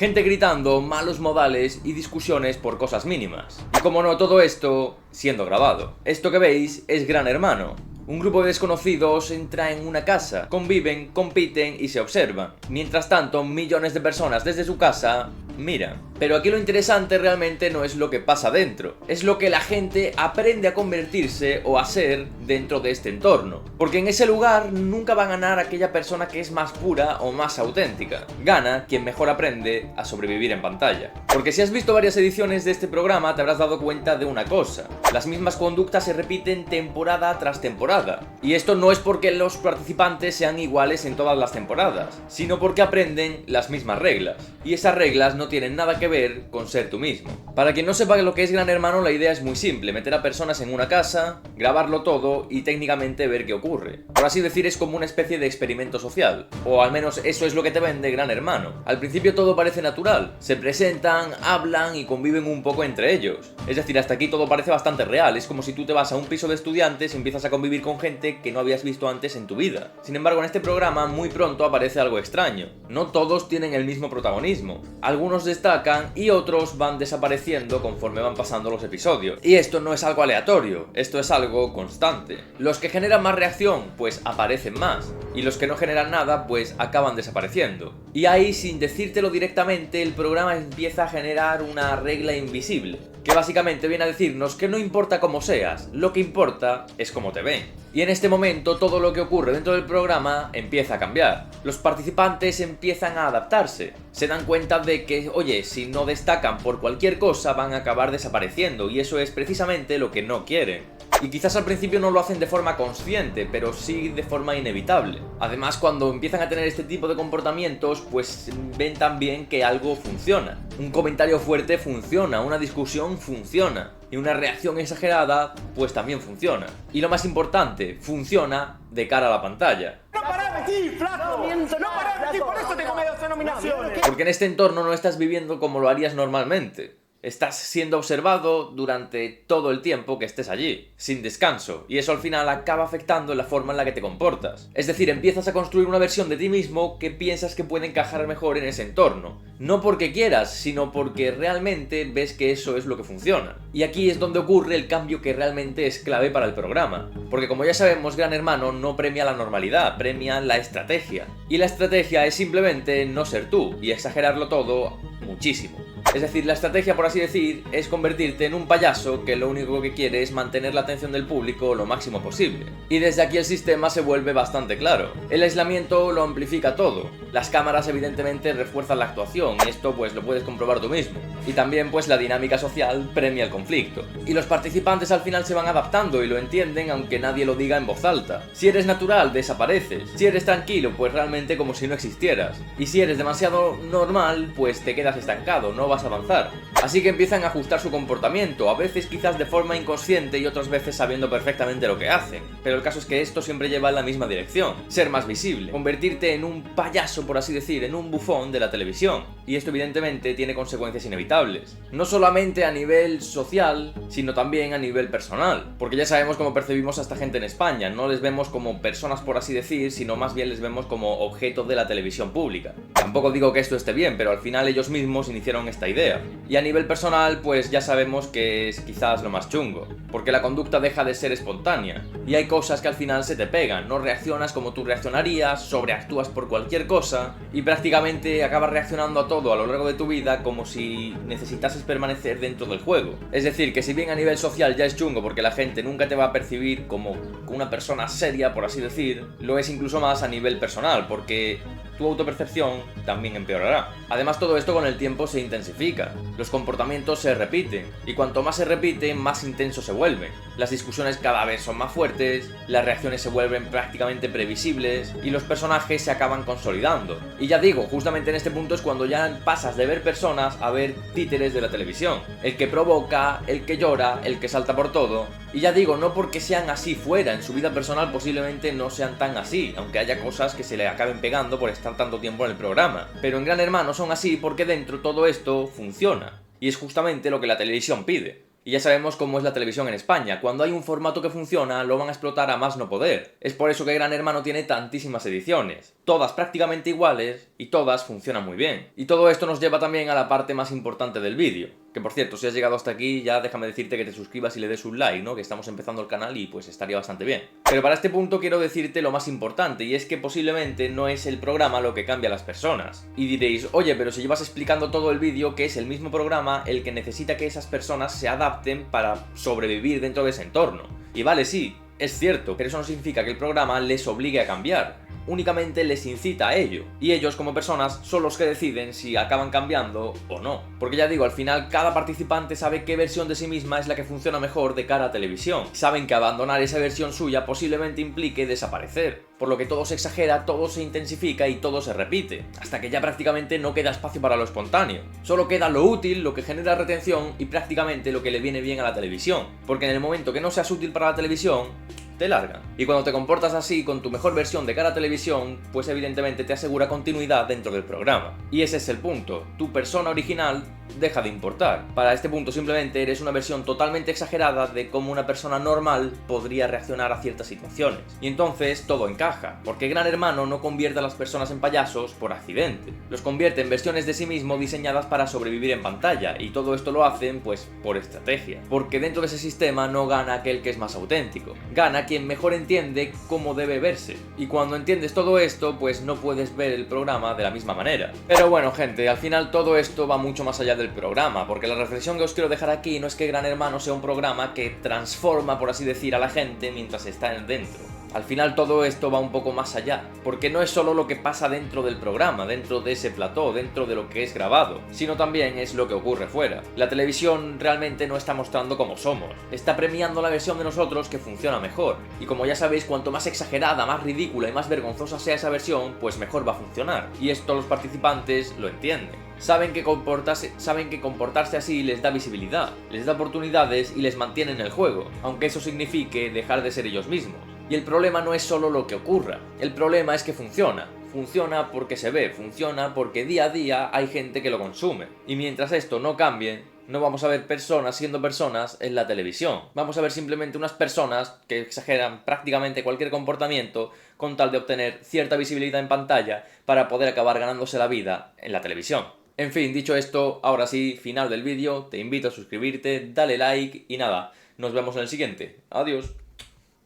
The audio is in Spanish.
Gente gritando, malos modales y discusiones por cosas mínimas. Y como no, todo esto siendo grabado. Esto que veis es Gran Hermano. Un grupo de desconocidos entra en una casa, conviven, compiten y se observan. Mientras tanto, millones de personas desde su casa miran. Pero aquí lo interesante realmente no es lo que pasa dentro, es lo que la gente aprende a convertirse o a ser dentro de este entorno. Porque en ese lugar nunca va a ganar aquella persona que es más pura o más auténtica. Gana quien mejor aprende a sobrevivir en pantalla. Porque si has visto varias ediciones de este programa te habrás dado cuenta de una cosa. Las mismas conductas se repiten temporada tras temporada. Y esto no es porque los participantes sean iguales en todas las temporadas, sino porque aprenden las mismas reglas. Y esas reglas no tienen nada que ver con ser tú mismo. Para quien no sepa lo que es Gran Hermano, la idea es muy simple: meter a personas en una casa, grabarlo todo y técnicamente ver qué ocurre. Por así decir, es como una especie de experimento social, o al menos eso es lo que te vende Gran Hermano. Al principio todo parece natural, se presentan, hablan y conviven un poco entre ellos. Es decir, hasta aquí todo parece bastante real, es como si tú te vas a un piso de estudiantes y empiezas a convivir con gente que no habías visto antes en tu vida. Sin embargo, en este programa muy pronto aparece algo extraño. No todos tienen el mismo protagonismo, algunos destacan y otros van desapareciendo conforme van pasando los episodios. Y esto no es algo aleatorio, esto es algo constante. Los que generan más reacción, pues aparecen más, y los que no generan nada, pues acaban desapareciendo. Y ahí, sin decírtelo directamente, el programa empieza a generar una regla invisible, que básicamente viene a decirnos que no importa cómo seas, lo que importa es cómo te ven. Y en este momento todo lo que ocurre dentro del programa empieza a cambiar. Los participantes empiezan a adaptarse. Se dan cuenta de que, oye, si no destacan por cualquier cosa van a acabar desapareciendo, y eso es precisamente lo que no quieren. Y quizás al principio no lo hacen de forma consciente, pero sí de forma inevitable. Además, cuando empiezan a tener este tipo de comportamientos, pues ven también que algo funciona. Un comentario fuerte funciona, una discusión funciona, y una reacción exagerada, pues también funciona. Y lo más importante, funciona de cara a la pantalla. ¡No pará de mentir, flaco! ¡No pará de mentir! ¡Por eso te comí 12 nominaciones! Porque en este entorno no estás viviendo como lo harías normalmente. Estás siendo observado durante todo el tiempo que estés allí, sin descanso, y eso al final acaba afectando la forma en la que te comportas. Es decir, empiezas a construir una versión de ti mismo que piensas que puede encajar mejor en ese entorno. No porque quieras, sino porque realmente ves que eso es lo que funciona. Y aquí es donde ocurre el cambio que realmente es clave para el programa. Porque como ya sabemos, Gran Hermano no premia la normalidad, premia la estrategia. Y la estrategia es simplemente no ser tú y exagerarlo todo muchísimo. Es decir, la estrategia, por así decir, es convertirte en un payaso que lo único que quiere es mantener la atención del público lo máximo posible. Y desde aquí el sistema se vuelve bastante claro. El aislamiento lo amplifica todo. Las cámaras evidentemente refuerzan la actuación, y esto pues lo puedes comprobar tú mismo. Y también pues la dinámica social premia el conflicto. Y los participantes al final se van adaptando y lo entienden aunque nadie lo diga en voz alta. Si eres natural, desapareces. Si eres tranquilo, pues realmente como si no existieras. Y si eres demasiado normal, pues te quedas estancado, no vas a avanzar. Así que empiezan a ajustar su comportamiento, a veces quizás de forma inconsciente y otras veces sabiendo perfectamente lo que hacen. Pero el caso es que esto siempre lleva en la misma dirección: ser más visible, convertirte en un payaso, por así decir, en un bufón de la televisión. Y esto evidentemente tiene consecuencias inevitables. No solamente a nivel social, sino también a nivel personal. Porque ya sabemos cómo percibimos a esta gente en España. No les vemos como personas, por así decir, sino más bien les vemos como objetos de la televisión pública. Tampoco digo que esto esté bien, pero al final ellos mismos iniciaron esta idea. Y a nivel personal, pues ya sabemos que es quizás lo más chungo, porque la conducta deja de ser espontánea, y hay cosas que al final se te pegan, no reaccionas como tú reaccionarías, sobreactúas por cualquier cosa, y prácticamente acabas reaccionando a todo a lo largo de tu vida como si necesitases permanecer dentro del juego. Es decir, que si bien a nivel social ya es chungo porque la gente nunca te va a percibir como una persona seria, por así decir, lo es incluso más a nivel personal, porque tu autopercepción también empeorará. Además, todo esto con el tiempo se intensifica, los comportamientos se repiten, y cuanto más se repiten, más intensos se vuelven. Las discusiones cada vez son más fuertes, las reacciones se vuelven prácticamente previsibles, y los personajes se acaban consolidando. Y ya digo, justamente en este punto es cuando ya pasas de ver personas a ver títeres de la televisión. El que provoca, el que llora, el que salta por todo. Y ya digo, no porque sean así fuera, en su vida personal posiblemente no sean tan así, aunque haya cosas que se le acaben pegando por estar tanto tiempo en el programa. Pero en Gran Hermano son así porque dentro todo esto funciona. Y es justamente lo que la televisión pide. Y ya sabemos cómo es la televisión en España. Cuando hay un formato que funciona, lo van a explotar a más no poder. Es por eso que Gran Hermano tiene tantísimas ediciones. Todas prácticamente iguales y todas funcionan muy bien. Y todo esto nos lleva también a la parte más importante del vídeo. Que por cierto, si has llegado hasta aquí, ya déjame decirte que te suscribas y le des un like, ¿no? Que estamos empezando el canal y pues estaría bastante bien. Pero para este punto quiero decirte lo más importante, y es que posiblemente no es el programa lo que cambia a las personas. Y diréis, oye, pero si llevas explicando todo el vídeo que es el mismo programa el que necesita que esas personas se adapten para sobrevivir dentro de ese entorno. Y vale, sí, es cierto, pero eso no significa que el programa les obligue a cambiar. Únicamente les incita a ello, y ellos como personas son los que deciden si acaban cambiando o no. Porque ya digo, al final cada participante sabe qué versión de sí misma es la que funciona mejor de cara a televisión. Saben que abandonar esa versión suya posiblemente implique desaparecer, por lo que todo se exagera, todo se intensifica y todo se repite, hasta que ya prácticamente no queda espacio para lo espontáneo. Solo queda lo útil, lo que genera retención y prácticamente lo que le viene bien a la televisión, porque en el momento que no seas útil para la televisión, te largan. Y cuando te comportas así con tu mejor versión de cara a televisión, pues evidentemente te asegura continuidad dentro del programa. Y ese es el punto, tu persona original deja de importar. Para este punto simplemente eres una versión totalmente exagerada de cómo una persona normal podría reaccionar a ciertas situaciones. Y entonces todo encaja, porque Gran Hermano no convierte a las personas en payasos por accidente. Los convierte en versiones de sí mismo diseñadas para sobrevivir en pantalla, y todo esto lo hacen pues por estrategia. Porque dentro de ese sistema no gana aquel que es más auténtico, gana quien mejor entiende cómo debe verse. Y cuando entiendes todo esto, pues no puedes ver el programa de la misma manera. Pero bueno, gente, al final todo esto va mucho más allá del programa, porque la reflexión que os quiero dejar aquí no es que Gran Hermano sea un programa que transforma, por así decir, a la gente mientras está dentro. Al final todo esto va un poco más allá, porque no es solo lo que pasa dentro del programa, dentro de ese plató, dentro de lo que es grabado, sino también es lo que ocurre fuera. La televisión realmente no está mostrando cómo somos, está premiando la versión de nosotros que funciona mejor, y como ya sabéis, cuanto más exagerada, más ridícula y más vergonzosa sea esa versión, pues mejor va a funcionar, y esto los participantes lo entienden. Saben que comportarse así les da visibilidad, les da oportunidades y les mantiene en el juego, aunque eso signifique dejar de ser ellos mismos. Y el problema no es solo lo que ocurra, el problema es que funciona. Funciona porque se ve, funciona porque día a día hay gente que lo consume. Y mientras esto no cambie, no vamos a ver personas siendo personas en la televisión. Vamos a ver simplemente unas personas que exageran prácticamente cualquier comportamiento con tal de obtener cierta visibilidad en pantalla para poder acabar ganándose la vida en la televisión. En fin, dicho esto, ahora sí, final del vídeo, te invito a suscribirte, dale like y nada, nos vemos en el siguiente. Adiós.